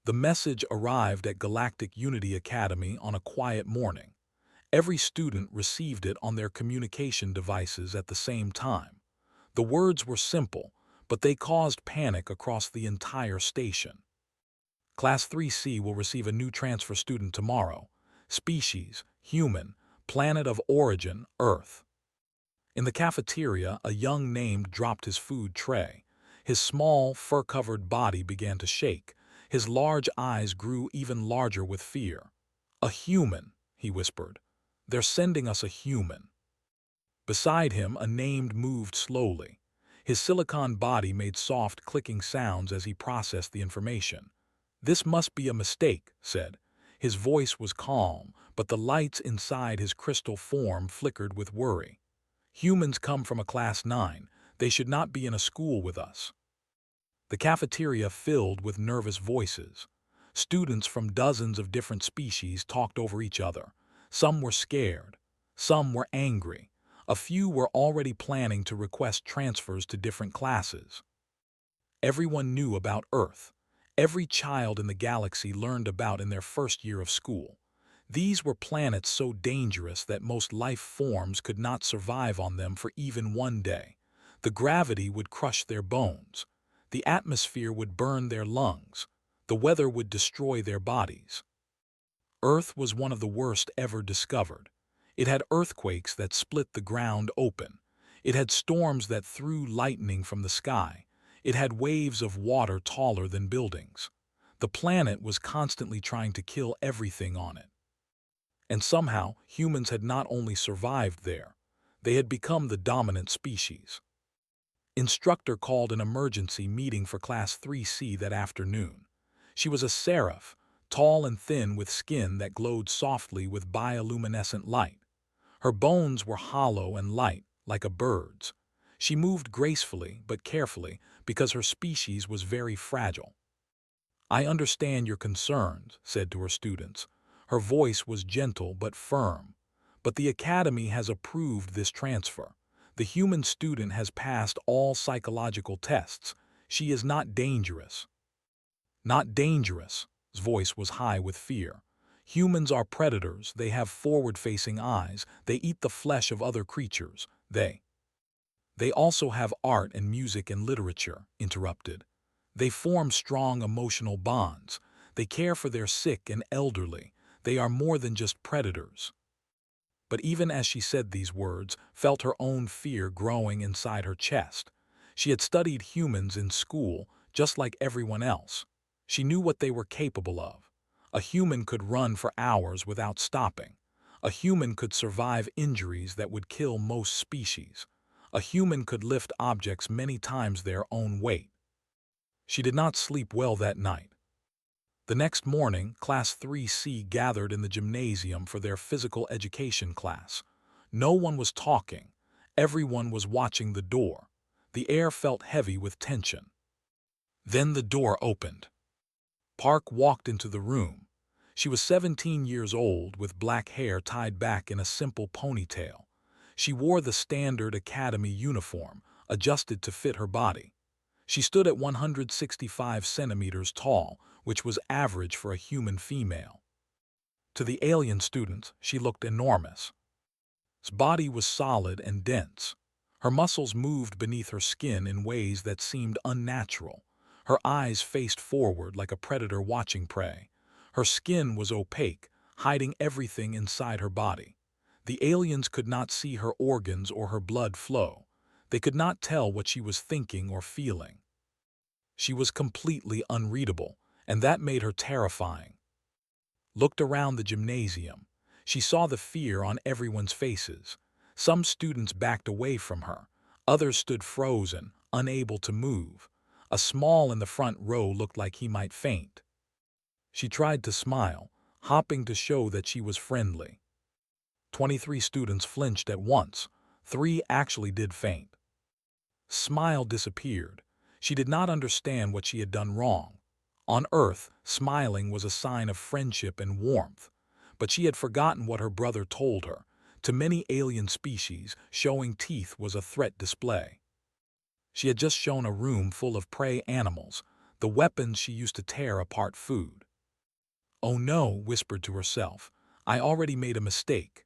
The message arrived at Galactic Unity Academy on a quiet morning. Every student received it on their communication devices at the same time. The words were simple, but they caused panic across the entire station. Class 3C will receive a new transfer student tomorrow. Species, human, planet of origin, Earth. In the cafeteria, a young named dropped his food tray. His small, fur-covered body began to shake. His large eyes grew even larger with fear. "A human," he whispered. "They're sending us a human." Beside him, a named moved slowly. His silicon body made soft, clicking sounds as he processed the information. "This must be a mistake," said. His voice was calm, but the lights inside his crystal form flickered with worry. "Humans come from a Class 9. They should not be in a school with us." The cafeteria filled with nervous voices. Students from dozens of different species talked over each other. Some were scared. Some were angry. A few were already planning to request transfers to different classes. Everyone knew about Earth. Every child in the galaxy learned about in their first year of school. These were planets so dangerous that most life forms could not survive on them for even one day. The gravity would crush their bones. The atmosphere would burn their lungs. The weather would destroy their bodies. Earth was one of the worst ever discovered. It had earthquakes that split the ground open. It had storms that threw lightning from the sky. It had waves of water taller than buildings. The planet was constantly trying to kill everything on it. And somehow, humans had not only survived there, they had become the dominant species. Instructor called an emergency meeting for Class 3C that afternoon. She was a seraph, tall and thin with skin that glowed softly with bioluminescent light. Her bones were hollow and light, like a bird's. She moved gracefully but carefully because her species was very fragile. "I understand your concerns," said to her students. Her voice was gentle but firm. "But the Academy has approved this transfer. The human student has passed all psychological tests. She is not dangerous." "Not dangerous." His voice was high with fear. "Humans are predators. They have forward-facing eyes. They eat the flesh of other creatures. They also have art and music and literature," interrupted. "They form strong emotional bonds. They care for their sick and elderly. They are more than just predators." But even as she said these words, felt her own fear growing inside her chest. She had studied humans in school, just like everyone else. She knew what they were capable of. A human could run for hours without stopping. A human could survive injuries that would kill most species. A human could lift objects many times their own weight. She did not sleep well that night. The next morning, Class 3C gathered in the gymnasium for their physical education class. No one was talking. Everyone was watching the door. The air felt heavy with tension. Then the door opened. Park walked into the room. She was 17 years old with black hair tied back in a simple ponytail. She wore the standard academy uniform, adjusted to fit her body. She stood at 165 centimeters tall, which was average for a human female. To the alien students, she looked enormous. Her body was solid and dense. Her muscles moved beneath her skin in ways that seemed unnatural. Her eyes faced forward like a predator watching prey. Her skin was opaque, hiding everything inside her body. The aliens could not see her organs or her blood flow. They could not tell what she was thinking or feeling. She was completely unreadable, and that made her terrifying. Looked around the gymnasium. She saw the fear on everyone's faces. Some students backed away from her. Others stood frozen, unable to move. A small in the front row looked like he might faint. She tried to smile, hopping to show that she was friendly. 23 students flinched at once. 3 actually did faint. Smile disappeared. She did not understand what she had done wrong. On Earth, smiling was a sign of friendship and warmth. But she had forgotten what her brother told her. To many alien species, showing teeth was a threat display. She had just shown a room full of prey animals. the weapons she used to tear apart food. "Oh no," whispered to herself. "I already made a mistake."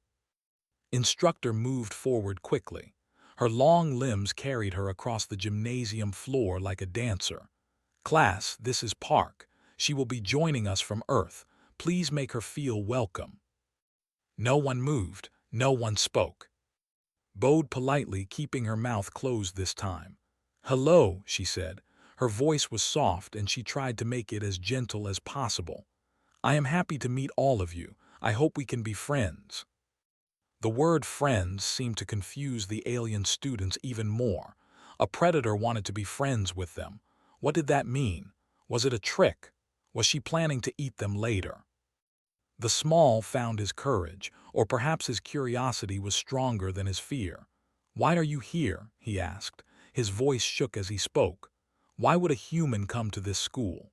Instructor moved forward quickly. Her long limbs carried her across the gymnasium floor like a dancer. "Class, this is Park. She will be joining us from Earth. Please make her feel welcome." No one moved, no one spoke. Bowed politely, keeping her mouth closed this time. "Hello," she said. Her voice was soft and she tried to make it as gentle as possible. "I am happy to meet all of you. I hope we can be friends." The word friends seemed to confuse the alien students even more. A predator wanted to be friends with them. What did that mean? Was it a trick? Was she planning to eat them later? The small found his courage, or perhaps his curiosity was stronger than his fear. "Why are you here?" he asked. His voice shook as he spoke. Why would a human come to this school?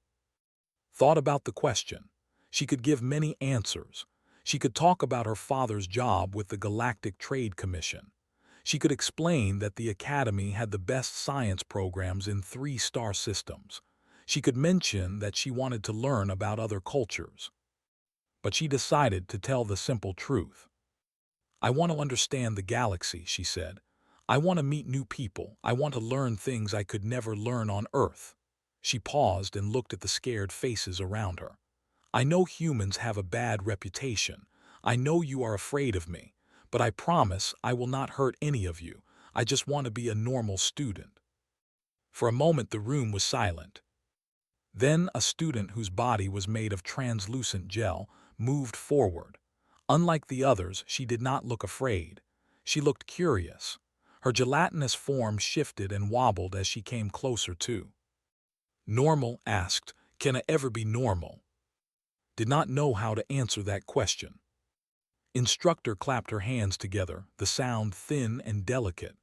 Thought about the question. She could give many answers. She could talk about her father's job with the Galactic Trade Commission. She could explain that the Academy had the best science programs in 3-star systems. She could mention that she wanted to learn about other cultures. But she decided to tell the simple truth. "I want to understand the galaxy," she said. "I want to meet new people. I want to learn things I could never learn on Earth." She paused and looked at the scared faces around her. "I know humans have a bad reputation. I know you are afraid of me. But I promise I will not hurt any of you. I just want to be a normal student." For a moment the room was silent. Then a student whose body was made of translucent gel moved forward. Unlike the others, she did not look afraid. She looked curious. Her gelatinous form shifted and wobbled as she came closer to. "Normal?" asked. "Can I ever be normal?" Did not know how to answer that question. Instructor clapped her hands together, the sound thin and delicate.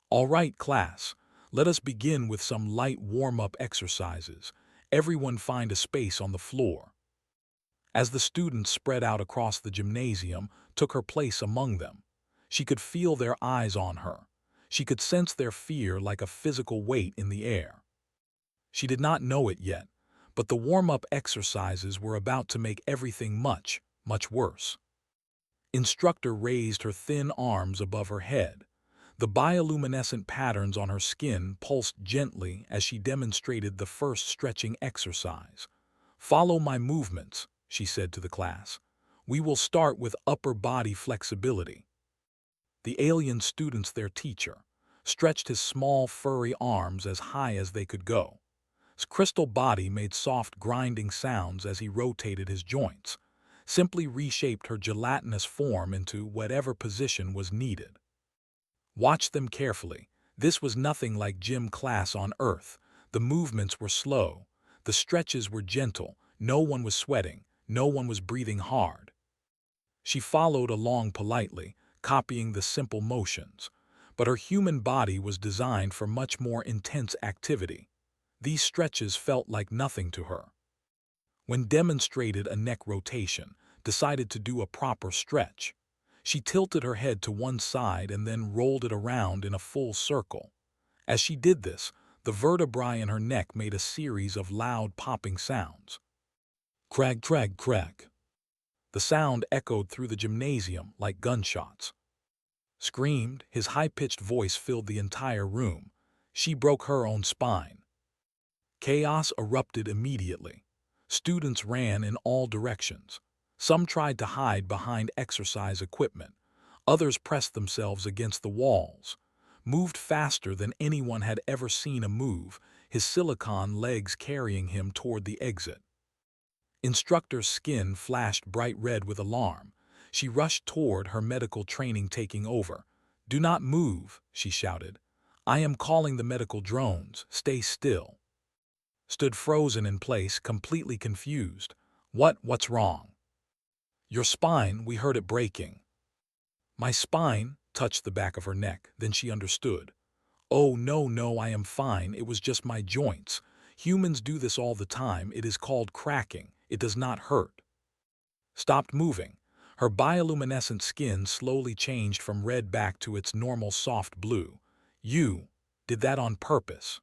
"All right, class. Let us begin with some light warm-up exercises. Everyone find a space on the floor." As the students spread out across the gymnasium, took her place among them. She could feel their eyes on her. She could sense their fear like a physical weight in the air. She did not know it yet, but the warm-up exercises were about to make everything much, much worse. Instructor raised her thin arms above her head. The bioluminescent patterns on her skin pulsed gently as she demonstrated the first stretching exercise. "Follow my movements," she said to the class. "We will start with upper body flexibility." The alien student's their teacher stretched his small furry arms as high as they could go. His crystal body made soft grinding sounds as he rotated his joints, simply reshaped her gelatinous form into whatever position was needed. Watch them carefully. This was nothing like gym class on Earth. The movements were slow. The stretches were gentle. No one was sweating. No one was breathing hard. She followed along politely, copying the simple motions. But her human body was designed for much more intense activity. These stretches felt like nothing to her. When demonstrated a neck rotation, decided to do a proper stretch. She tilted her head to one side and then rolled it around in a full circle. As she did this, the vertebrae in her neck made a series of loud popping sounds. Crag, crag, crag. The sound echoed through the gymnasium like gunshots. Screamed, his high-pitched voice filled the entire room. She broke her own spine. Chaos erupted immediately. Students ran in all directions. Some tried to hide behind exercise equipment. Others pressed themselves against the walls. Moved faster than anyone had ever seen a move, his silicone legs carrying him toward the exit. Instructor's skin flashed bright red with alarm. She rushed toward her medical training taking over. "Do not move," she shouted. "I am calling the medical drones. Stay still." Stood frozen in place, completely confused. What's wrong?" "Your spine, we heard it breaking." My spine touched the back of her neck, then she understood. "Oh, no, I am fine, it was just my joints. Humans do this all the time, it is called cracking, it does not hurt." Stopped moving. Her bioluminescent skin slowly changed from red back to its normal soft blue. "You did that on purpose."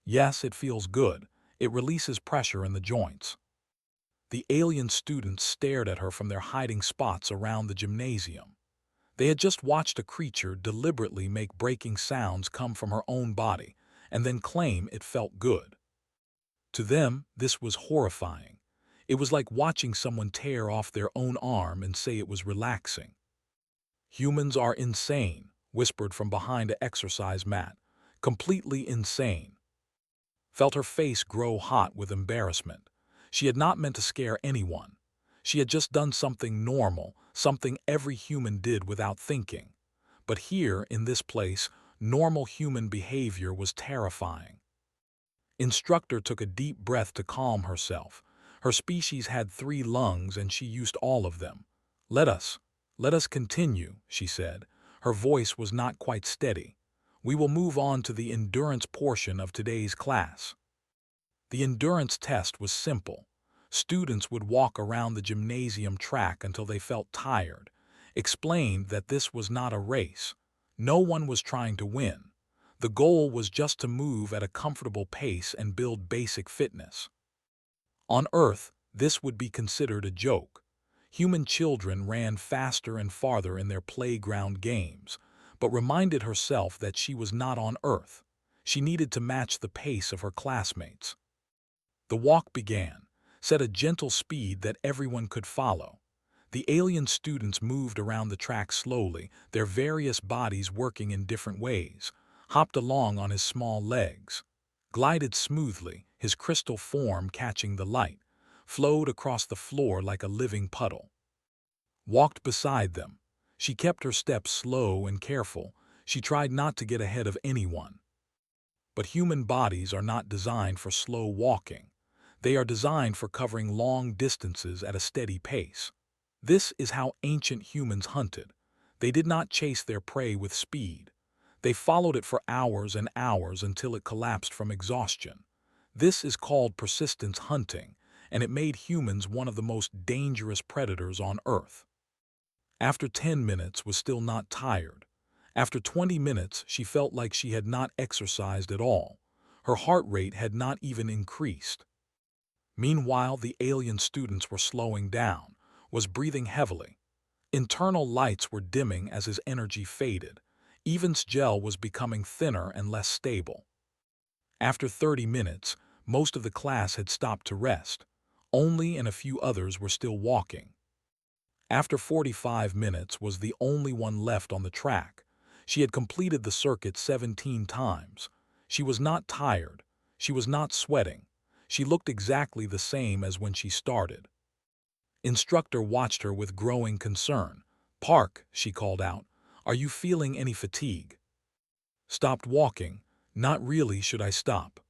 "Yes, it feels good. It releases pressure in the joints. The alien students stared at her from their hiding spots around the gymnasium. They had just watched a creature deliberately make breaking sounds come from her own body and then claim it felt good. To them, this was horrifying. It was like watching someone tear off their own arm and say it was relaxing. "Humans are insane," whispered from behind an exercise mat. "Completely insane." Felt her face grow hot with embarrassment. She had not meant to scare anyone. She had just done something normal, something every human did without thinking. But here, in this place, normal human behavior was terrifying. Instructor took a deep breath to calm herself. Her species had 3 lungs and she used all of them. Let us continue," she said. Her voice was not quite steady. "We will move on to the endurance portion of today's class." The endurance test was simple. Students would walk around the gymnasium track until they felt tired. Explained that this was not a race. No one was trying to win. The goal was just to move at a comfortable pace and build basic fitness. On Earth, this would be considered a joke. Human children ran faster and farther in their playground games, but reminded herself that she was not on Earth. She needed to match the pace of her classmates. The walk began, set a gentle speed that everyone could follow. The alien students moved around the track slowly, their various bodies working in different ways, hopped along on his small legs, glided smoothly, his crystal form catching the light, flowed across the floor like a living puddle. Walked beside them. She kept her steps slow and careful. She tried not to get ahead of anyone. But human bodies are not designed for slow walking. They are designed for covering long distances at a steady pace. This is how ancient humans hunted. They did not chase their prey with speed. They followed it for hours and hours until it collapsed from exhaustion. This is called persistence hunting, and it made humans one of the most dangerous predators on Earth. After 10 minutes was still not tired. After 20 minutes, she felt like she had not exercised at all. Her heart rate had not even increased. Meanwhile, the alien students were slowing down, was breathing heavily. Internal lights were dimming as his energy faded. Evan's gel was becoming thinner and less stable. After 30 minutes, most of the class had stopped to rest. Only and a few others were still walking. After 45 minutes was the only one left on the track. She had completed the circuit 17 times. She was not tired. She was not sweating. She looked exactly the same as when she started. Instructor watched her with growing concern. "Park," she called out. "Are you feeling any fatigue?" "Stopped walking. Not really. Should I stop?"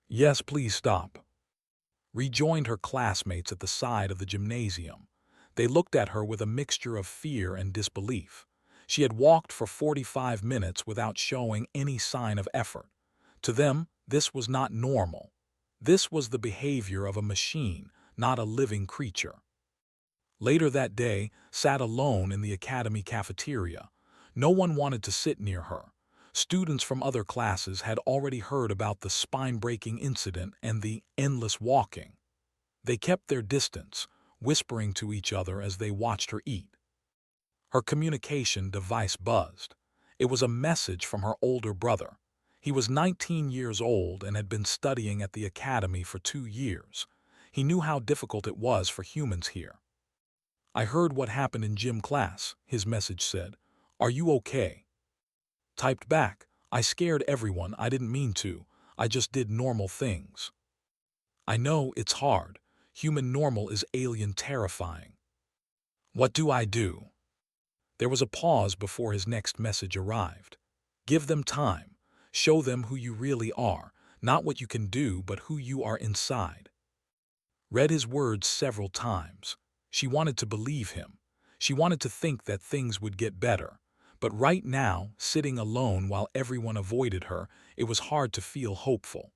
"Yes, please stop." Rejoined her classmates at the side of the gymnasium. They looked at her with a mixture of fear and disbelief. She had walked for 45 minutes without showing any sign of effort. To them, this was not normal. This was the behavior of a machine, not a living creature. Later that day, sat alone in the academy cafeteria. No one wanted to sit near her. Students from other classes had already heard about the spine-breaking incident and the endless walking. They kept their distance, whispering to each other as they watched her eat. Her communication device buzzed. It was a message from her older brother. He was 19 years old and had been studying at the academy for 2 years. He knew how difficult it was for humans here. "I heard what happened in gym class," his message said. "Are you okay?" Typed back, "I scared everyone. I didn't mean to. I just did normal things." "I know, it's hard. Human normal is alien terrifying." "What do I do?" There was a pause before his next message arrived. "Give them time. Show them who you really are, not what you can do, but who you are inside." Read his words several times. She wanted to believe him. She wanted to think that things would get better. But right now, sitting alone while everyone avoided her, it was hard to feel hopeful.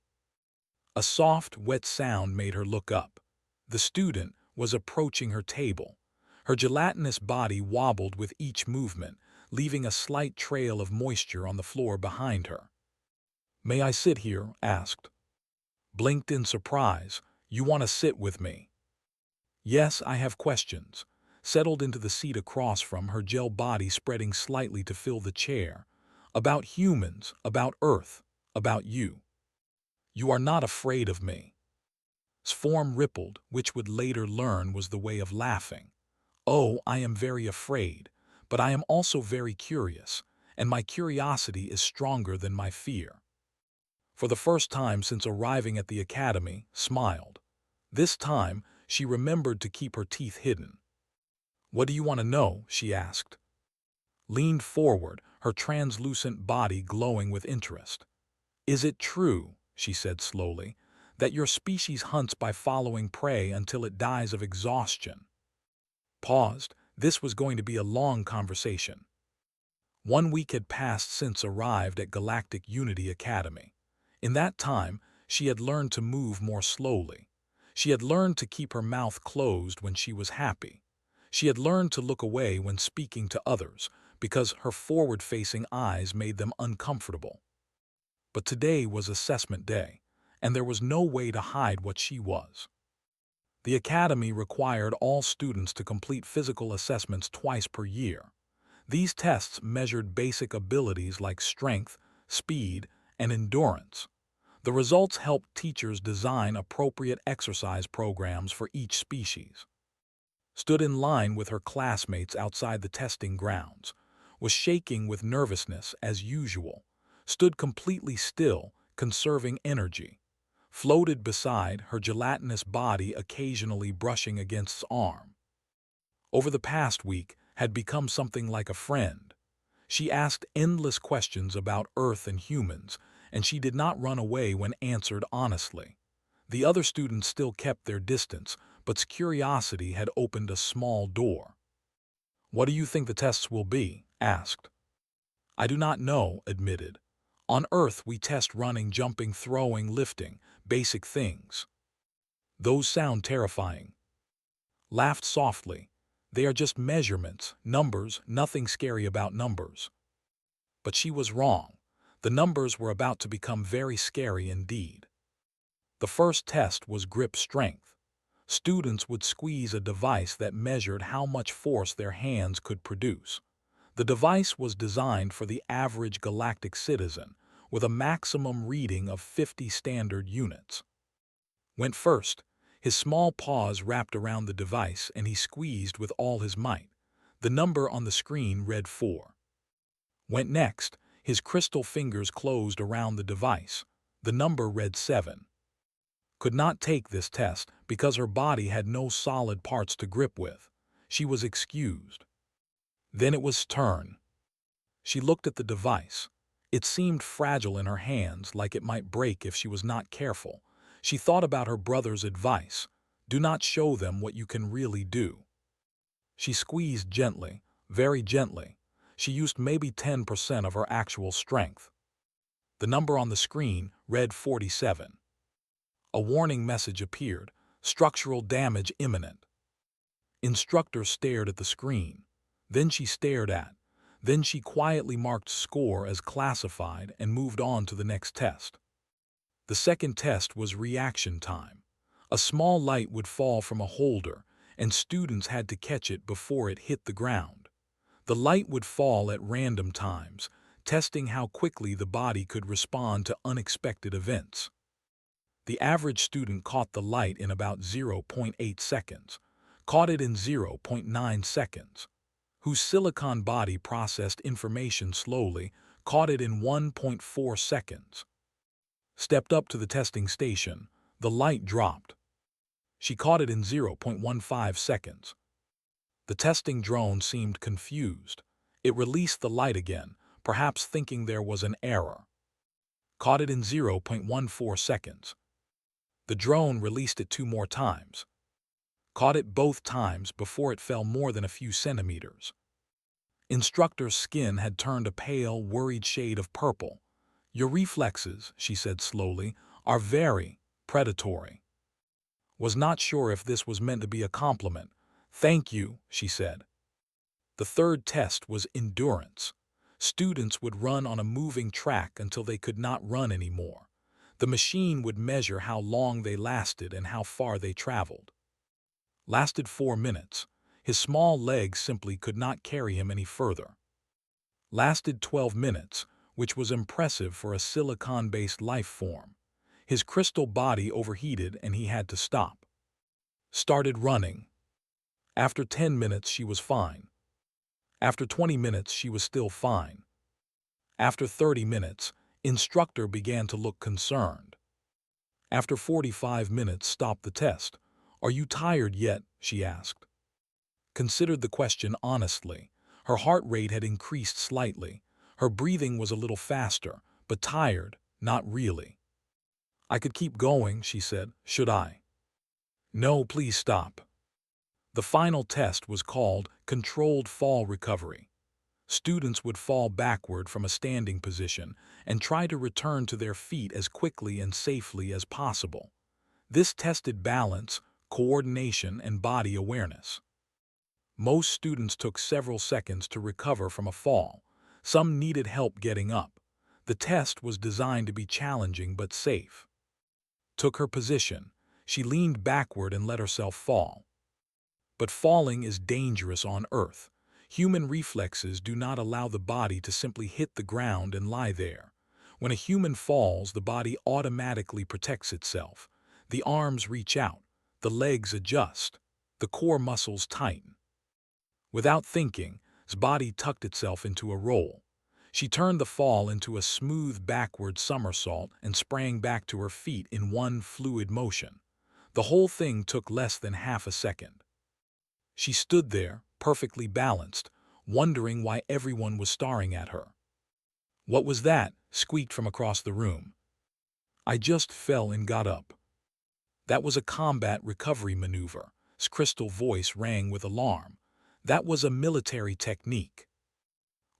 A soft, wet sound made her look up. The student was approaching her table. Her gelatinous body wobbled with each movement, leaving a slight trail of moisture on the floor behind her. "May I sit here?" asked. blinked in surprise. You want to sit with me? Yes, I have questions. Settled into the seat across from her, gel body spreading slightly to fill the chair. About humans, about Earth, about you. You are not afraid of me. His form rippled, which would later learn was the way of laughing. Oh, I am very afraid, but I am also very curious, and my curiosity is stronger than my fear. For the first time since arriving at the academy, smiled. This time, she remembered to keep her teeth hidden. What do you want to know? She asked. Leaned forward, her translucent body glowing with interest. Is it true, she said slowly, that your species hunts by following prey until it dies of exhaustion? Paused. This was going to be a long conversation. 1 week had passed since arrived at Galactic Unity Academy. In that time, she had learned to move more slowly. She had learned to keep her mouth closed when she was happy. She had learned to look away when speaking to others because her forward-facing eyes made them uncomfortable. But today was assessment day, and there was no way to hide what she was. The academy required all students to complete physical assessments twice per year. These tests measured basic abilities like strength, speed, and endurance. The results helped teachers design appropriate exercise programs for each species. Stood in line with her classmates outside the testing grounds, was shaking with nervousness as usual, stood completely still, conserving energy, floated beside her gelatinous body occasionally brushing against his arm. Over the past week, had become something like a friend. She asked endless questions about Earth and humans, and she did not run away when answered honestly. The other students still kept their distance, but curiosity had opened a small door. What do you think the tests will be? Asked. I do not know, admitted. On Earth we test running, jumping, throwing, lifting, basic things. Those sound terrifying. Laughed softly. They are just measurements, numbers, nothing scary about numbers. But she was wrong. The numbers were about to become very scary indeed. The first test was grip strength. Students would squeeze a device that measured how much force their hands could produce. The device was designed for the average galactic citizen, with a maximum reading of 50 standard units. Went first. His small paws wrapped around the device and he squeezed with all his might. The number on the screen read 4. Went next. His crystal fingers closed around the device. The number read 7. Could not take this test because her body had no solid parts to grip with. She was excused. Then it was turn. She looked at the device. It seemed fragile in her hands, like it might break if she was not careful. She thought about her brother's advice. Do not show them what you can really do. She squeezed gently, very gently. She used maybe 10% of her actual strength. The number on the screen read 47. A warning message appeared. Structural damage imminent. Instructor stared at the screen. Then she stared at. Then she quietly marked score as classified and moved on to the next test. The second test was reaction time. A small light would fall from a holder, and students had to catch it before it hit the ground. The light would fall at random times, testing how quickly the body could respond to unexpected events. The average student caught the light in about 0.8 seconds, caught it in 0.9 seconds. Whose silicon body processed information slowly, caught it in 1.4 seconds. Stepped up to the testing station. The light dropped. She caught it in 0.15 seconds. The testing drone seemed confused. It released the light again, perhaps thinking there was an error. Caught it in 0.14 seconds. The drone released it 2 more times. Caught it both times before it fell more than a few centimeters. Instructor's skin had turned a pale, worried shade of purple. Your reflexes, she said slowly, are very predatory. Was not sure if this was meant to be a compliment. Thank you, she said. The third test was endurance. Students would run on a moving track until they could not run anymore. The machine would measure how long they lasted and how far they traveled. Lasted 4 minutes. His small legs simply could not carry him any further. Lasted 12 minutes, which was impressive for a silicon-based life form. His crystal body overheated and he had to stop. Started running. After 10 minutes she was fine. After 20 minutes she was still fine. After 30 minutes, instructor began to look concerned. After 45 minutes stopped the test. "Are you tired yet?" she asked. Considered the question honestly. Her heart rate had increased slightly. Her breathing was a little faster, but tired, not really. "I could keep going," she said. "Should I?" "No, please stop." The final test was called Controlled Fall Recovery. Students would fall backward from a standing position and try to return to their feet as quickly and safely as possible. This tested balance, coordination, and body awareness. Most students took several seconds to recover from a fall. Some needed help getting up. The test was designed to be challenging but safe. Took her position. She leaned backward and let herself fall. But falling is dangerous on Earth. Human reflexes do not allow the body to simply hit the ground and lie there. When a human falls, the body automatically protects itself. The arms reach out, the legs adjust, the core muscles tighten. Without thinking, his body tucked itself into a roll. She turned the fall into a smooth backward somersault and sprang back to her feet in one fluid motion. The whole thing took less than half a second. She stood there, perfectly balanced, wondering why everyone was staring at her. "What was that?" squeaked from across the room. "I just fell and got up." "That was a combat recovery maneuver." His crystal voice rang with alarm. "That was a military technique."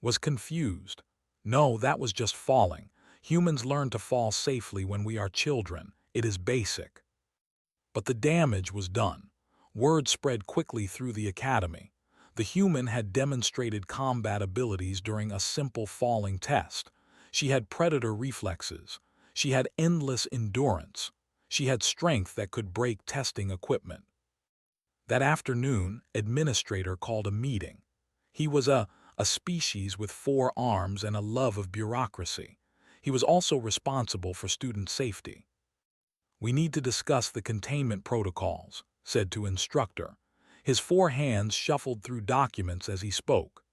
Was confused. "No, that was just falling. Humans learn to fall safely when we are children. It is basic." But the damage was done. Word spread quickly through the academy. The human had demonstrated combat abilities during a simple falling test. She had predator reflexes. She had endless endurance. She had strength that could break testing equipment. That afternoon, administrator called a meeting. He was a species with 4 arms and a love of bureaucracy. He was also responsible for student safety. "We need to discuss the containment protocols," said to instructor. His 4 hands shuffled through documents as he spoke.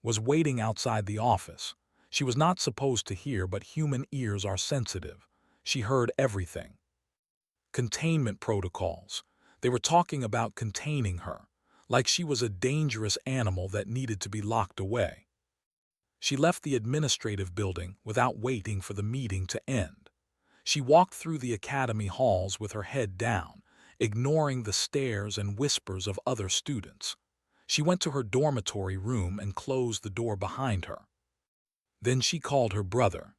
Was waiting outside the office. She was not supposed to hear, but human ears are sensitive. She heard everything. Containment protocols. They were talking about containing her, like she was a dangerous animal that needed to be locked away. She left the administrative building without waiting for the meeting to end. She walked through the academy halls with her head down, ignoring the stares and whispers of other students. She went to her dormitory room and closed the door behind her. Then she called her brother.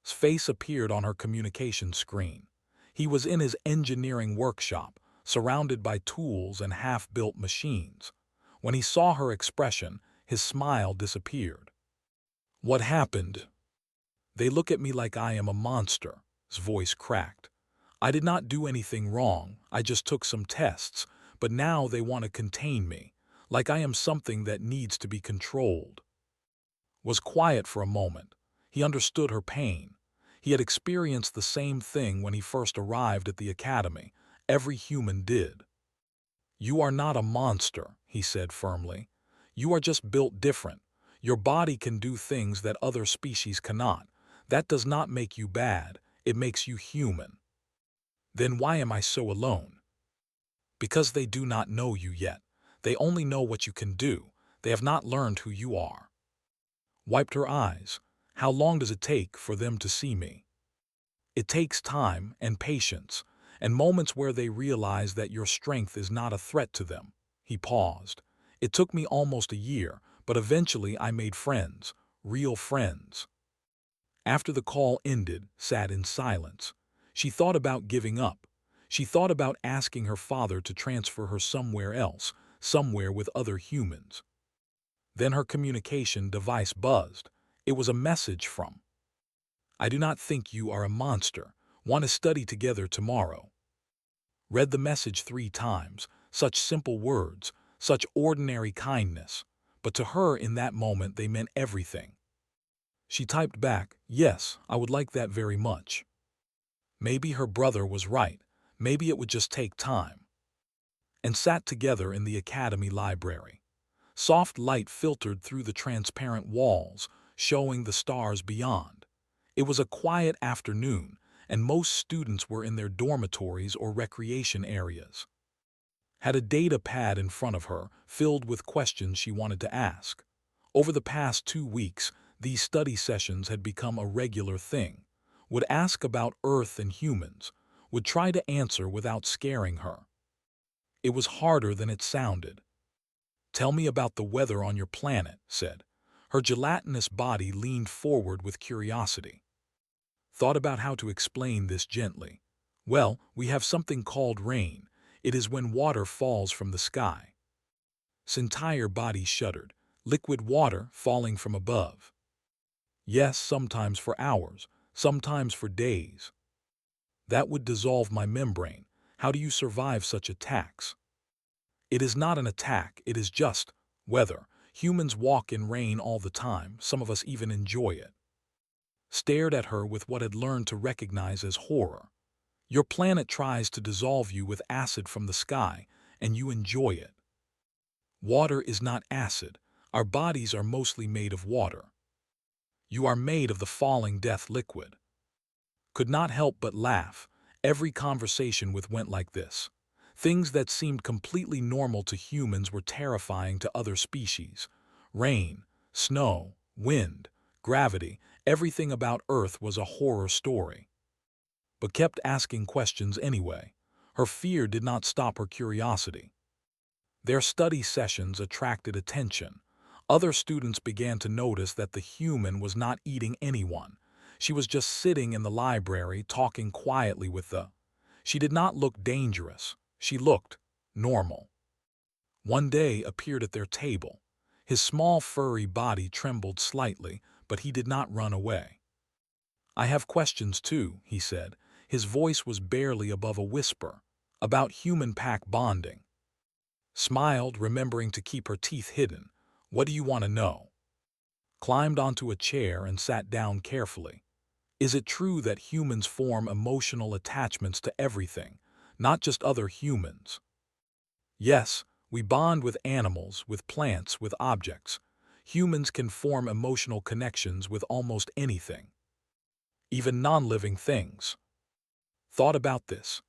His face appeared on her communication screen. He was in his engineering workshop, surrounded by tools and half-built machines. When he saw her expression, his smile disappeared. "What happened?" "They look at me like I am a monster." His voice cracked. "I did not do anything wrong. I just took some tests, but now they want to contain me, like I am something that needs to be controlled." Was quiet for a moment. He understood her pain. He had experienced the same thing when he first arrived at the academy. Every human did. "You are not a monster," he said firmly. "You are just built different. Your body can do things that other species cannot. That does not make you bad. It makes you human." "Then why am I so alone?" "Because they do not know you yet. They only know what you can do. They have not learned who you are." Wiped her eyes. "How long does it take for them to see me?" "It takes time and patience, and moments where they realize that your strength is not a threat to them." He paused. "It took me almost a year, but eventually I made friends, real friends." After the call ended, sat in silence. She thought about giving up. She thought about asking her father to transfer her somewhere else, somewhere with other humans. Then her communication device buzzed. It was a message from I do not think you are a monster. Want to study together tomorrow. Read the message 3 times, such simple words, such ordinary kindness, but to her in that moment they meant everything. She typed back, yes, I would like that very much. Maybe her brother was right, maybe it would just take time. And sat together in the academy library. Soft light filtered through the transparent walls, showing the stars beyond. It was a quiet afternoon, and most students were in their dormitories or recreation areas. Had a data pad in front of her, filled with questions she wanted to ask. Over the past 2 weeks, these study sessions had become a regular thing. Would ask about Earth and humans, would try to answer without scaring her. It was harder than it sounded. Tell me about the weather on your planet, said. Her gelatinous body leaned forward with curiosity. Thought about how to explain this gently. Well, we have something called rain. It is when water falls from the sky. His entire body shuddered. Liquid water falling from above. Yes, sometimes for hours, sometimes for days. That would dissolve my membrane. How do you survive such attacks? It is not an attack, it is just weather. Humans walk in rain all the time, some of us even enjoy it. Stared at her with what had learned to recognize as horror. Your planet tries to dissolve you with acid from the sky, and you enjoy it. Water is not acid. Our bodies are mostly made of water. You are made of the falling death liquid. Could not help but laugh. Every conversation went like this. Things that seemed completely normal to humans were terrifying to other species. Rain, snow, wind, gravity, everything about Earth was a horror story. But kept asking questions anyway. Her fear did not stop her curiosity. Their study sessions attracted attention. Other students began to notice that the human was not eating anyone. She was just sitting in the library talking quietly with the. She did not look dangerous. She looked normal. One day appeared at their table. His small furry body trembled slightly, but he did not run away. I have questions too, he said. His voice was barely above a whisper, about human-pack bonding. Smiled, remembering to keep her teeth hidden. What do you want to know? Climbed onto a chair and sat down carefully. Is it true that humans form emotional attachments to everything, not just other humans? Yes, we bond with animals, with plants, with objects. Humans can form emotional connections with almost anything. Even non-living things. Thought about this.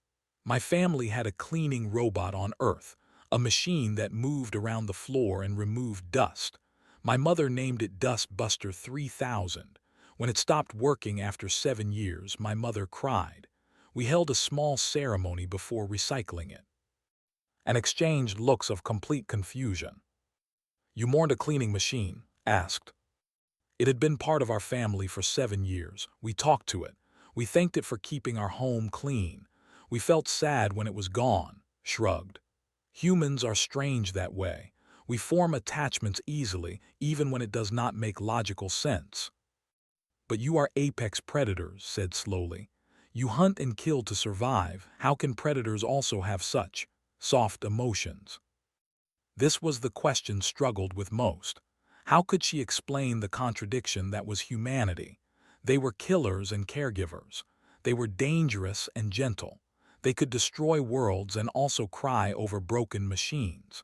My family had a cleaning robot on Earth, a machine that moved around the floor and removed dust. My mother named it Dust Buster 3000. When it stopped working after 7 years, my mother cried. We held a small ceremony before recycling it. And exchanged looks of complete confusion. You mourned a cleaning machine? Asked. It had been part of our family for 7 years. We talked to it. We thanked it for keeping our home clean. We felt sad when it was gone, shrugged. Humans are strange that way. We form attachments easily, even when it does not make logical sense. But you are apex predators, said slowly. You hunt and kill to survive. How can predators also have such soft emotions? This was the question struggled with most. How could she explain the contradiction that was humanity? They were killers and caregivers. They were dangerous and gentle. They could destroy worlds and also cry over broken machines.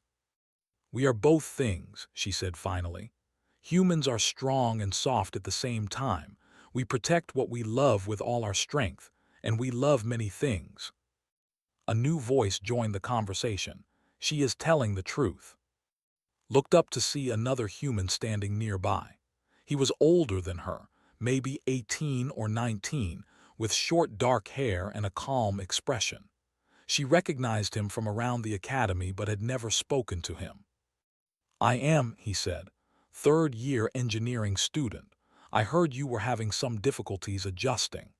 We are both things, she said finally. Humans are strong and soft at the same time. We protect what we love with all our strength, and we love many things. A new voice joined the conversation. She is telling the truth. Looked up to see another human standing nearby. He was older than her, maybe 18 or 19, with short dark hair and a calm expression. She recognized him from around the academy but had never spoken to him. I am, he said, third-year engineering student. I heard you were having some difficulties adjusting.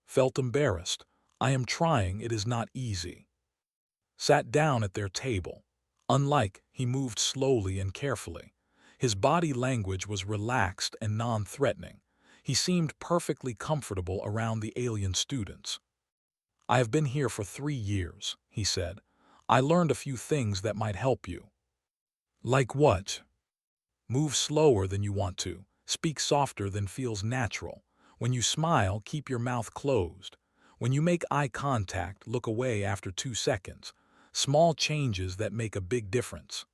Felt embarrassed. I am trying, it is not easy. Sat down at their table. Unlike, he moved slowly and carefully. His body language was relaxed and non-threatening. He seemed perfectly comfortable around the alien students. "I have been here for 3 years," he said. "I learned a few things that might help you." "Like what?" "Move slower than you want to. Speak softer than feels natural. When you smile, keep your mouth closed. When you make eye contact, look away after 2 seconds. Small changes that make a big difference."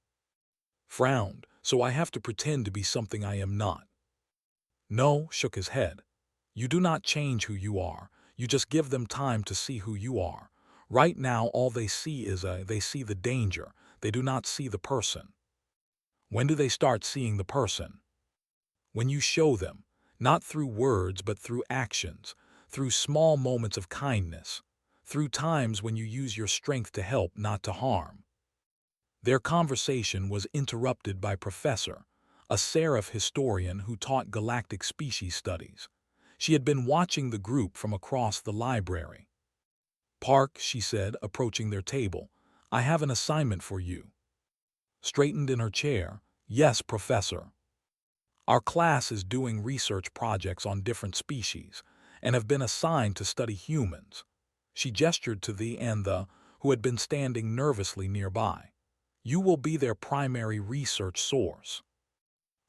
Frowned, "So I have to pretend to be something I am not." "No," shook his head. "You do not change who you are. You just give them time to see who you are. Right now, all they see they see the danger. They do not see the person." "When do they start seeing the person?" "When you show them, not through words but through actions, through small moments of kindness, through times when you use your strength to help, not to harm." Their conversation was interrupted by Professor, a serif historian who taught galactic species studies. She had been watching the group from across the library. "Park," she said, approaching their table, "I have an assignment for you." Straightened in her chair, "Yes, Professor." "Our class is doing research projects on different species and have been assigned to study humans." She gestured to the and the, who had been standing nervously nearby. "You will be their primary research source."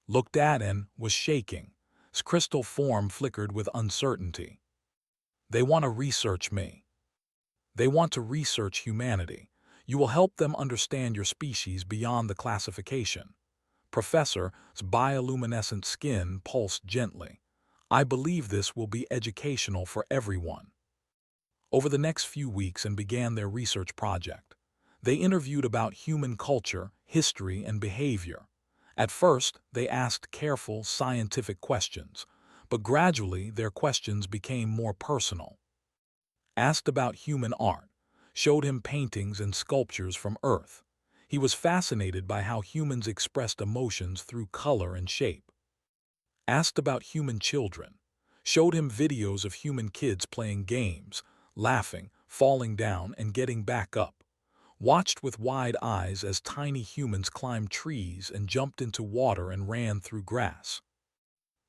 Looked at and was shaking. His crystal form flickered with uncertainty. "They want to research me. They want to research humanity. You will help them understand your species beyond the classification." Professor's bioluminescent skin pulsed gently. "I believe this will be educational for everyone." Over the next few weeks and began their research project. They interviewed about human culture, history, and behavior. At first, they asked careful, scientific questions, but gradually their questions became more personal. Asked about human art, showed him paintings and sculptures from Earth. He was fascinated by how humans expressed emotions through color and shape. Asked about human children, showed him videos of human kids playing games, laughing, falling down, and getting back up. Watched with wide eyes as tiny humans climbed trees and jumped into water and ran through grass.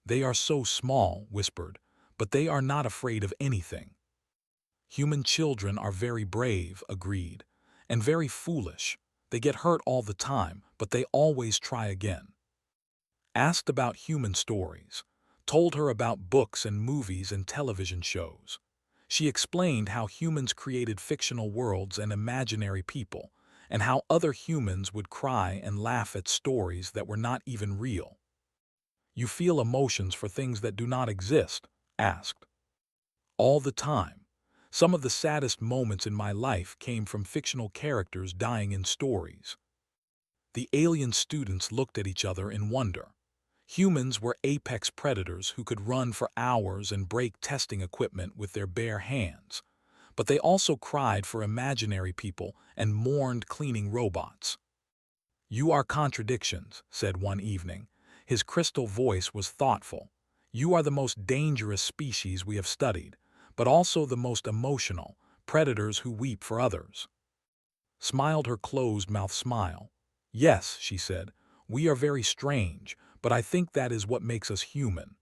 "They are so small," whispered, "but they are not afraid of anything." "Human children are very brave," agreed, "and very foolish. They get hurt all the time, but they always try again." Asked about human stories, told her about books and movies and television shows. She explained how humans created fictional worlds and imaginary people, and how other humans would cry and laugh at stories that were not even real. "You feel emotions for things that do not exist?" asked. "All the time. Some of the saddest moments in my life came from fictional characters dying in stories." The alien students looked at each other in wonder. Humans were apex predators who could run for hours and break testing equipment with their bare hands. But they also cried for imaginary people and mourned cleaning robots. "You are contradictions," said one evening. His crystal voice was thoughtful. "You are the most dangerous species we have studied, but also the most emotional, predators who weep for others." Smiled her closed-mouth smile. "Yes," she said, "we are very strange, but I think that is what makes us human."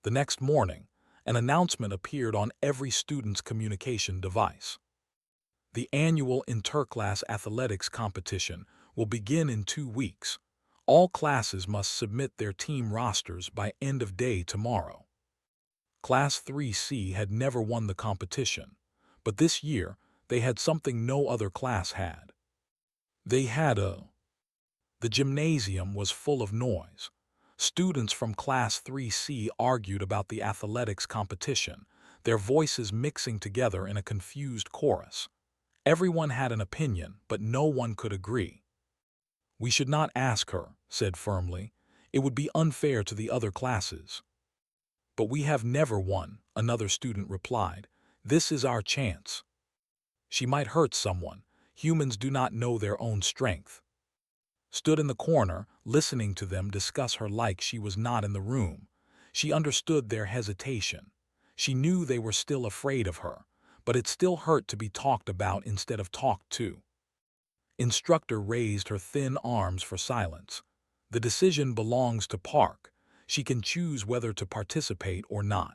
The next morning, an announcement appeared on every student's communication device. "The annual interclass athletics competition will begin in 2 weeks. All classes must submit their team rosters by end of day tomorrow." Class 3C had never won the competition, but this year they had something no other class had. They had a... The gymnasium was full of noise. Students from Class 3C argued about the athletics competition, their voices mixing together in a confused chorus. Everyone had an opinion, but no one could agree. "We should not ask her," said firmly. "It would be unfair to the other classes." "But we have never won," another student replied. "This is our chance." "She might hurt someone. Humans do not know their own strength." Stood in the corner, listening to them discuss her like she was not in the room. She understood their hesitation. She knew they were still afraid of her, but it still hurt to be talked about instead of talked to. Instructor raised her thin arms for silence. "The decision belongs to Park. She can choose whether to participate or not.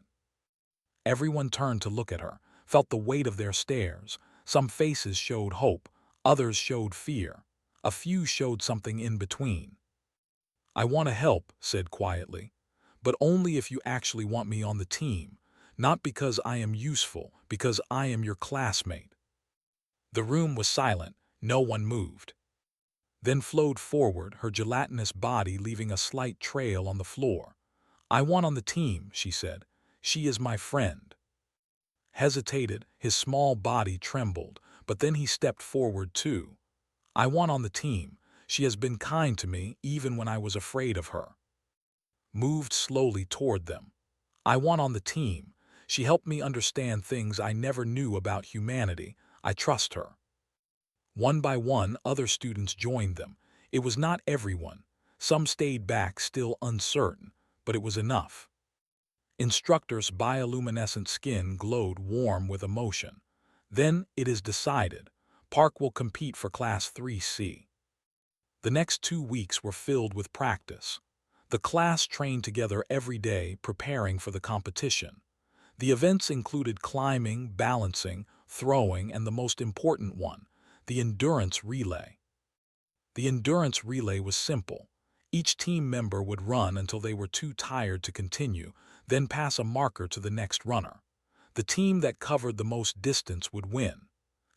Everyone turned to look at her, felt the weight of their stares. Some faces showed hope, others showed fear. A few showed something in between. "I want to help," said quietly, "but only if you actually want me on the team, not because I am useful, because I am your classmate." The room was silent, no one moved. Then flowed forward, her gelatinous body leaving a slight trail on the floor. "I want on the team," she said. "She is my friend." Hesitated, his small body trembled, but then he stepped forward too. "I want on the team. She has been kind to me even when I was afraid of her." Moved slowly toward them. "I want on the team. She helped me understand things I never knew about humanity. I trust her." One by one, other students joined them. It was not everyone. Some stayed back, still uncertain, but it was enough. Instructor's bioluminescent skin glowed warm with emotion. "Then it is decided. Park will compete for Class 3C." The next 2 weeks were filled with practice. The class trained together every day, preparing for the competition. The events included climbing, balancing, throwing, and the most important one, the endurance relay. The endurance relay was simple. Each team member would run until they were too tired to continue, then pass a marker to the next runner. The team that covered the most distance would win.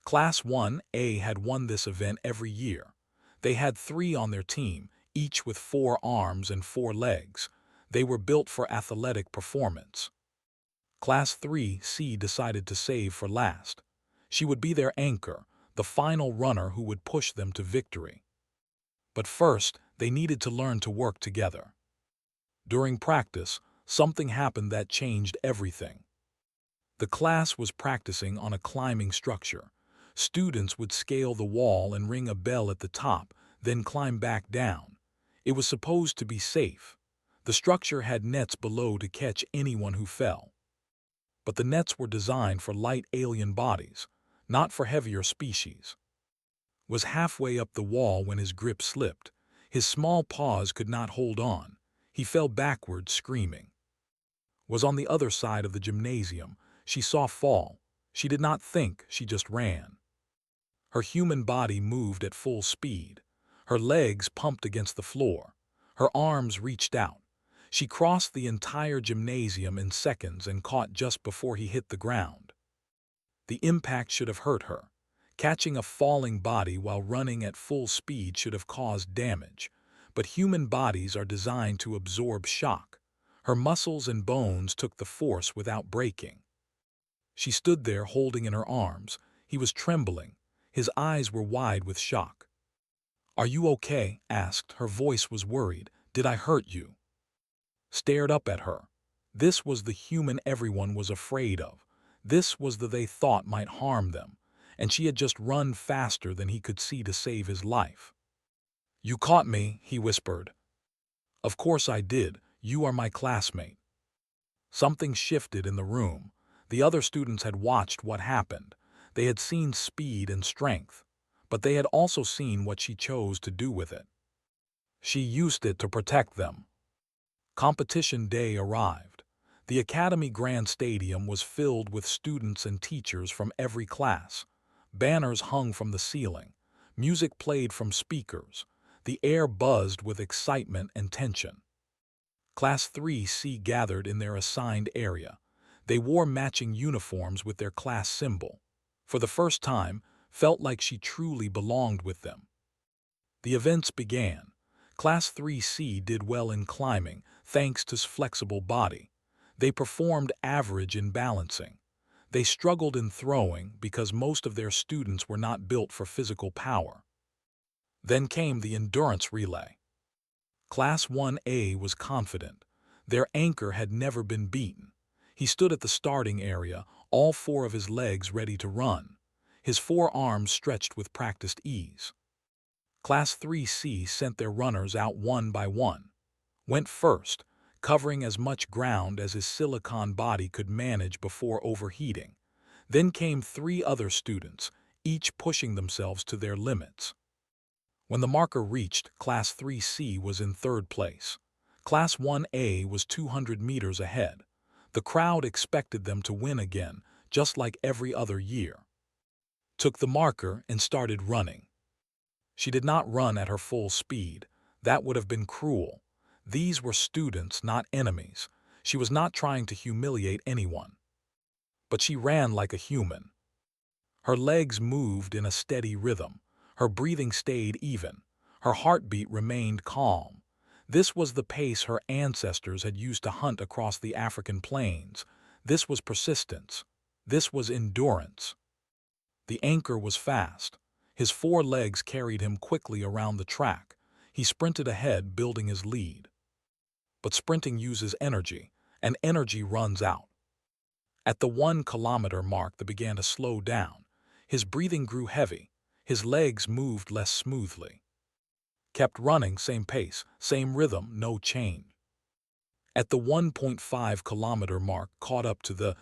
Class 1A had won this event every year. They had 3 on their team, each with 4 arms and 4 legs. They were built for athletic performance. Class 3C decided to save for last. She would be their anchor, the final runner who would push them to victory. But first, they needed to learn to work together. During practice, something happened that changed everything. The class was practicing on a climbing structure. Students would scale the wall and ring a bell at the top, then climb back down. It was supposed to be safe. The structure had nets below to catch anyone who fell. But the nets were designed for light alien bodies, not for heavier species. Was halfway up the wall when his grip slipped. His small paws could not hold on. He fell backward, screaming. Was on the other side of the gymnasium. She saw fall. She did not think, she just ran. Her human body moved at full speed. Her legs pumped against the floor. Her arms reached out. She crossed the entire gymnasium in seconds and caught just before he hit the ground. The impact should have hurt her. Catching a falling body while running at full speed should have caused damage. But human bodies are designed to absorb shock. Her muscles and bones took the force without breaking. She stood there holding in her arms. He was trembling. His eyes were wide with shock. "Are you okay?" asked. Her voice was worried. "Did I hurt you?" Stared up at her. This was the human everyone was afraid of. This was the they thought might harm them. And she had just run faster than he could see to save his life. "You caught me," he whispered. "Of course I did. You are my classmate." Something shifted in the room. The other students had watched what happened. They had seen speed and strength. But they had also seen what she chose to do with it. She used it to protect them. Competition day arrived. The Academy Grand Stadium was filled with students and teachers from every class. Banners hung from the ceiling. Music played from speakers. The air buzzed with excitement and tension. Class 3C gathered in their assigned area. They wore matching uniforms with their class symbol. For the first time, felt like she truly belonged with them. The events began. Class 3C did well in climbing, thanks to his flexible body. They performed average in balancing. They struggled in throwing because most of their students were not built for physical power. Then came the endurance relay. Class 1A was confident. Their anchor had never been beaten. He stood at the starting area, all 4 of his legs ready to run. His 4 arms stretched with practiced ease. Class 3C sent their runners out one by one. Went first, covering as much ground as his silicon body could manage before overheating. Then came 3 other students, each pushing themselves to their limits. When the marker reached, Class 3C was in 3rd place. Class 1A was 200 meters ahead. The crowd expected them to win again, just like every other year. Took the marker and started running. She did not run at her full speed. That would have been cruel. These were students, not enemies. She was not trying to humiliate anyone. But she ran like a human. Her legs moved in a steady rhythm. Her breathing stayed even. Her heartbeat remained calm. This was the pace her ancestors had used to hunt across the African plains. This was persistence. This was endurance. The anchor was fast. His 4 legs carried him quickly around the track. He sprinted ahead, building his lead. But sprinting uses energy, and energy runs out. At the 1-kilometer mark, they began to slow down. His breathing grew heavy. His legs moved less smoothly. Kept running, same pace, same rhythm, no change. At the 1.5-kilometer mark, caught up to the...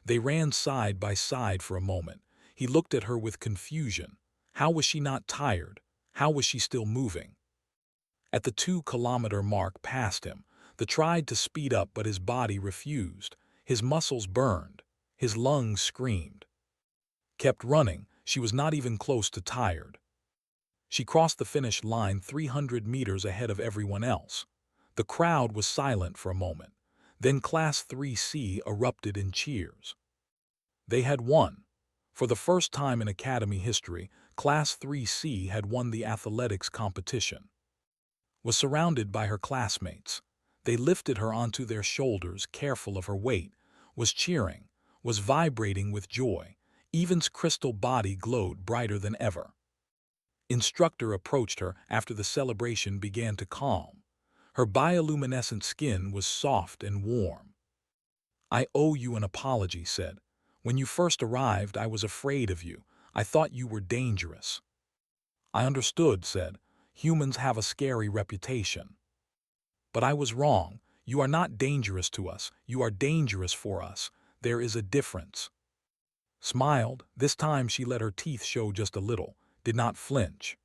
They ran side by side for a moment. He looked at her with confusion. How was she not tired? How was she still moving? At the 2-kilometer mark, past him. They tried to speed up, but his body refused. His muscles burned. His lungs screamed. Kept running. She was not even close to tired. She crossed the finish line 300 meters ahead of everyone else. The crowd was silent for a moment. Then Class 3C erupted in cheers. They had won. For the first time in Academy history, Class 3C had won the athletics competition. Was surrounded by her classmates. They lifted her onto their shoulders, careful of her weight, was cheering, was vibrating with joy. Evan's crystal body glowed brighter than ever. Instructor approached her after the celebration began to calm. Her bioluminescent skin was soft and warm. "I owe you an apology," said. "When you first arrived, I was afraid of you. I thought you were dangerous." "I understood," said. "Humans have a scary reputation." "But I was wrong. You are not dangerous to us. You are dangerous for us. There is a difference." Smiled. This time she let her teeth show just a little. Did not flinch.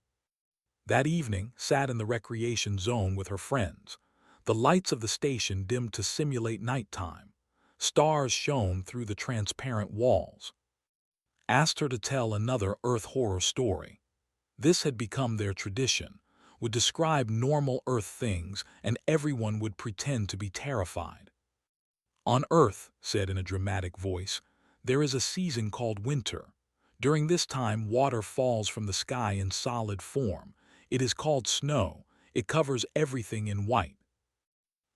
That evening, sat in the recreation zone with her friends. The lights of the station dimmed to simulate nighttime. Stars shone through the transparent walls. Asked her to tell another Earth horror story. This had become their tradition. Would describe normal Earth things, and everyone would pretend to be terrified. "On Earth," said in a dramatic voice, "there is a season called winter. During this time, water falls from the sky in solid form. It is called snow. It covers everything in white."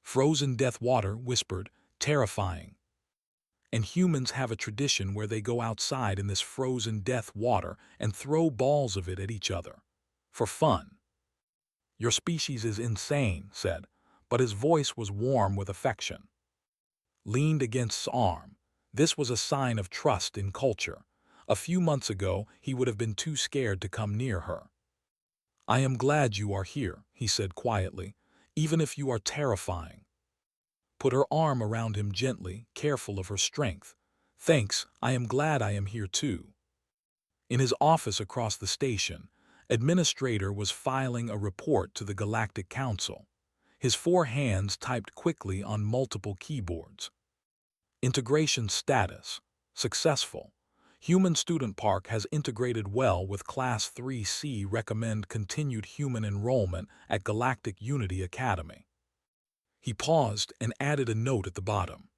"Frozen death water," whispered, "terrifying." "And humans have a tradition where they go outside in this frozen death water and throw balls of it at each other. For fun." "Your species is insane," said, but his voice was warm with affection. Leaned against his arm. This was a sign of trust in culture. A few months ago, he would have been too scared to come near her. "I am glad you are here," he said quietly, "even if you are terrifying." Put her arm around him gently, careful of her strength. "Thanks, I am glad I am here too." In his office across the station, Administrator was filing a report to the Galactic Council. His 4 hands typed quickly on multiple keyboards. Integration status: successful. Human Student Park has integrated well with Class 3C. Recommend continued human enrollment at Galactic Unity Academy. He paused and added a note at the bottom.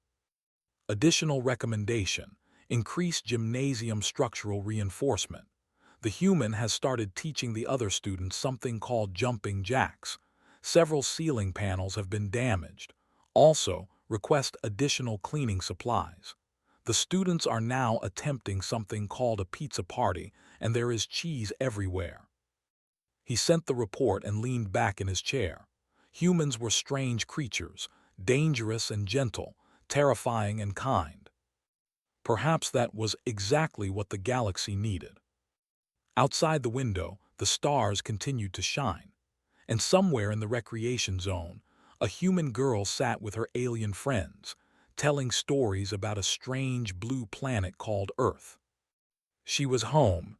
Additional recommendation: increase gymnasium structural reinforcement. The human has started teaching the other students something called jumping jacks. Several ceiling panels have been damaged. Also, request additional cleaning supplies. The students are now attempting something called a pizza party, and there is cheese everywhere. He sent the report and leaned back in his chair. Humans were strange creatures, dangerous and gentle, terrifying and kind. Perhaps that was exactly what the galaxy needed. Outside the window, the stars continued to shine. And somewhere in the recreation zone, a human girl sat with her alien friends, telling stories about a strange blue planet called Earth. She was home,